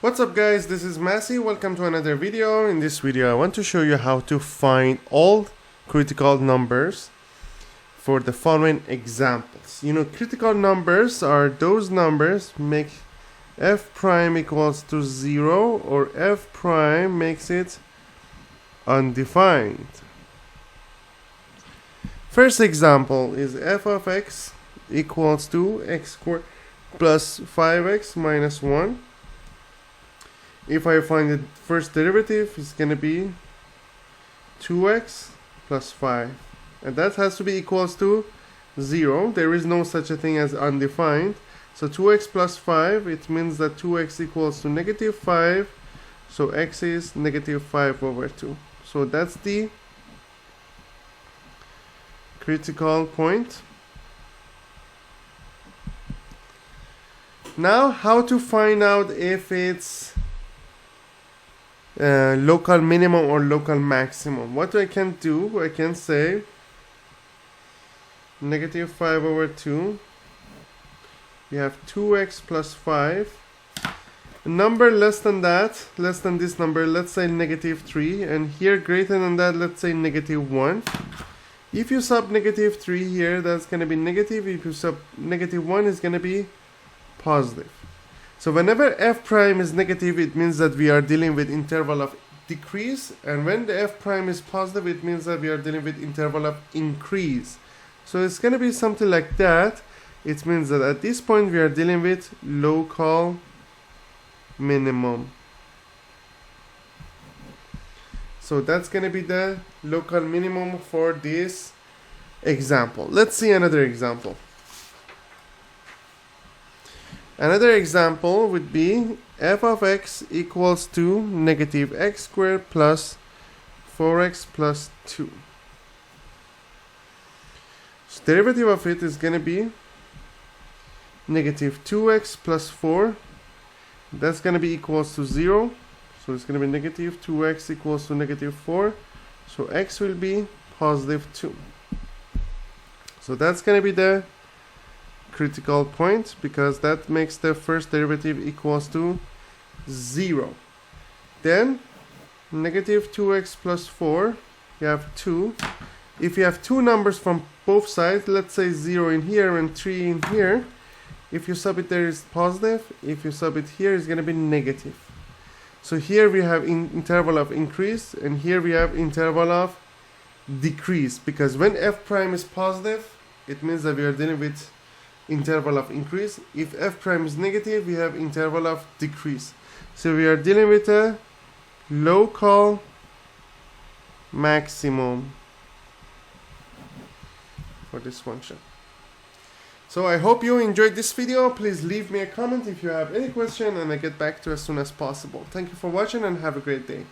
What's up guys, this is Massey. Welcome to another video. In this video I want to show you how to find all critical numbers for the following examples. Critical numbers are those numbers make f prime equals to 0 or f prime makes it undefined. First example is f of x equals to x squared plus 5x minus 1. If I find the first derivative, it's going to be 2x plus 5. And that has to be equals to 0. There is no such a thing as undefined. So 2x plus 5, it means that 2x equals to negative 5. So x is negative 5 over 2. So that's the critical point. Now, how to find out if it's local minimum or local maximum? What I can do, I can say negative 5 over 2. We have 2x plus 5. A number less than that, less than this number, let's say negative 3. And here greater than that, let's say negative 1. If you sub negative 3 here, that's going to be negative. If you sub negative 1, it's going to be positive. So whenever f prime is negative, it means that we are dealing with interval of decrease, and when the f prime is positive, it means that we are dealing with interval of increase. So it's going to be something like that. It means that at this point we are dealing with local minimum. So that's going to be the local minimum for this example. Let's see another example. Another example would be f of x equals to negative x squared plus 4x plus 2. So derivative of it is going to be negative 2x plus 4. That's going to be equals to 0. So it's going to be negative 2x equals to negative 4. So x will be positive 2. So that's going to be the critical point, because that makes the first derivative equals to 0. Then negative 2x plus 4, you have 2. If you have two numbers from both sides, let's say 0 in here and 3 in here, if you sub it there is positive, if you sub it here is going to be negative. So here we have interval of increase, and here we have interval of decrease, because when f prime is positive, it means that we are dealing with interval of increase. If f prime is negative, we have interval of decrease. So we are dealing with a local maximum for this function. So I hope you enjoyed this video. Please leave me a comment if you have any question, and I get back to you as soon as possible. Thank you for watching and have a great day.